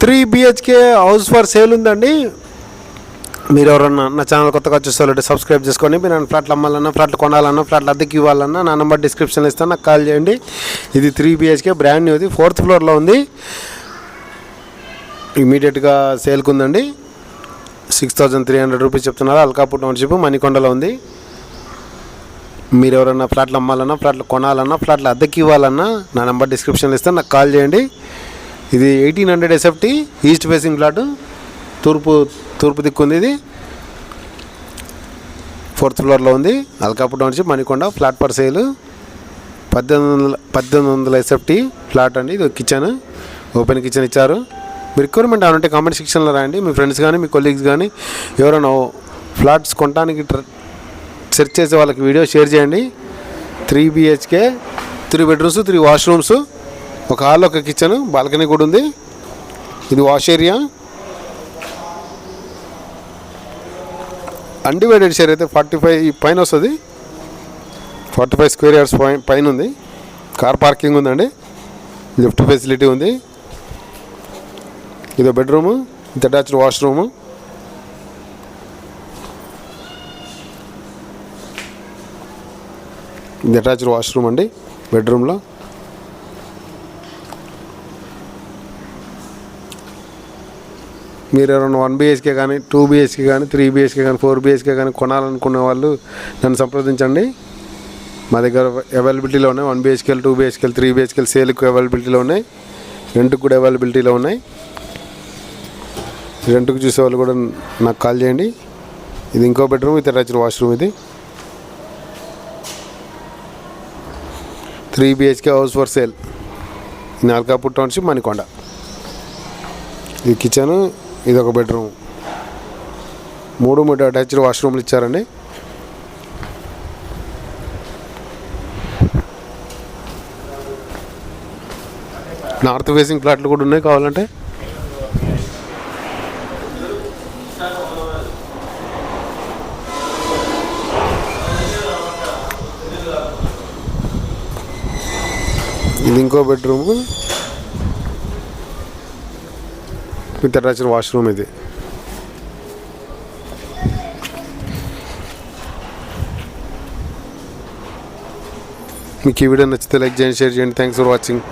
3 BHK house for sale ఉందండి. మీరు ఎవరన్నా నా ఛానల్ కొత్తగా చూస్తారంటే సబ్స్క్రైబ్ చేసుకోండి. మీరు నన్ను ఫ్లాట్లు అమ్మాలన్నా, ఫ్లాట్లు కొనాలన్నా, ఫ్లాట్లు అద్దెకి ఇవ్వాలన్నా నా నెంబర్ డిస్క్రిప్షన్లో ఇస్తాను, నాకు కాల్ చేయండి. ఇది 3 BHK బ్రాండ్ న్యూది, 4th ఫ్లోర్లో ఉంది. ఇమీడియట్గా సేల్కి ఉందండి. 6,300 రూపీస్ చెప్తున్నారు. అల్కాపూర్ టౌన్షిప్ మణికొండలో ఉంది. మీరు ఎవరన్నా ఫ్లాట్లు అమ్మాలన్నా, ఫ్లాట్లు కొనాలన్నా, ఫ్లాట్లు అద్దెకి ఇవ్వాలన్నా నా నెంబర్ డిస్క్రిప్షన్లో ఇస్తాను, నాకు కాల్ చేయండి. ఇది 1800 SFT ఈస్ట్ ఫేసింగ్ ఫ్లాట్, తూర్పు దిక్కు ఉంది. ఇది 4th ఫ్లోర్లో ఉంది. Alkapur township Manikonda. Flat per sale 1800 SFT flat అండి. ఇది కిచెన్, ఓపెన్ కిచెన్ ఇచ్చారు. మీ రిక్వైర్మెంట్ ఏమంటే కామెంట్ సెక్షన్లో రాయండి. మీ ఫ్రెండ్స్ కానీ, మీ కొలీగ్స్ కానీ ఎవరైనా ఫ్లాట్స్ కొనడానికి సెర్చ్ చేసే వాళ్ళకి వీడియో షేర్ చేయండి. 3 BHK, 3 బెడ్రూమ్స్, 3 వాష్రూమ్స్, ఒక హాల్, ఒక కిచెన్, బాల్కనీ కూడా ఉంది. ఇది వాష్ ఏరియా. అన్డివైడెడ్ షేర్ అయితే 45 పైన వస్తుంది. 45 స్క్వేర్ యార్డ్స్ పైన ఉంది. కార్ పార్కింగ్ ఉందండి. లిఫ్ట్ ఫెసిలిటీ ఉంది. ఇదో బెడ్రూము, ఇది అటాచ్డ్ వాష్రూము. ఇది అటాచ్డ్ వాష్రూమ్ అండి బెడ్రూమ్లో. మీరు ఎవరైనా 1 BHK కానీ, 2 BHK కానీ, 3 BHK కానీ, 4 BHK కానీ కొనాలనుకునే వాళ్ళు నన్ను సంప్రదించండి. మా దగ్గర అవైలబిలిటీలో ఉన్నాయి. 1 BHK, 2 BHK, 3 BHK సేల్కి అవైలబిలిటీలో ఉన్నాయి. రెంట్కి కూడా అవైలబిలిటీలో ఉన్నాయి. రెంట్కి చూసే వాళ్ళు కూడా నాకు కాల్ చేయండి. ఇది ఇంకో బెడ్రూమ్, ఇది అటాచ్డ్ వాష్రూమ్. ఇది 3 BHK house for sale, Alkapur township Manikonda. ఇది కిచెన్, ఇది ఒక బెడ్రూమ్, 3 అటాచ్డ్ వాష్రూమ్లు ఇచ్చారండి. నార్త్ ఫేసింగ్ ఫ్లాట్లు కూడా ఉన్నాయి కావాలంటే. ఇది ఇంకో బెడ్రూమ్ విత్ అటాచ్డ్ వాష్రూమ్. ఇది మీకు ఈ వీడియో నచ్చితే లైక్ చేయండి, షేర్ చేయండి. Thanks for watching.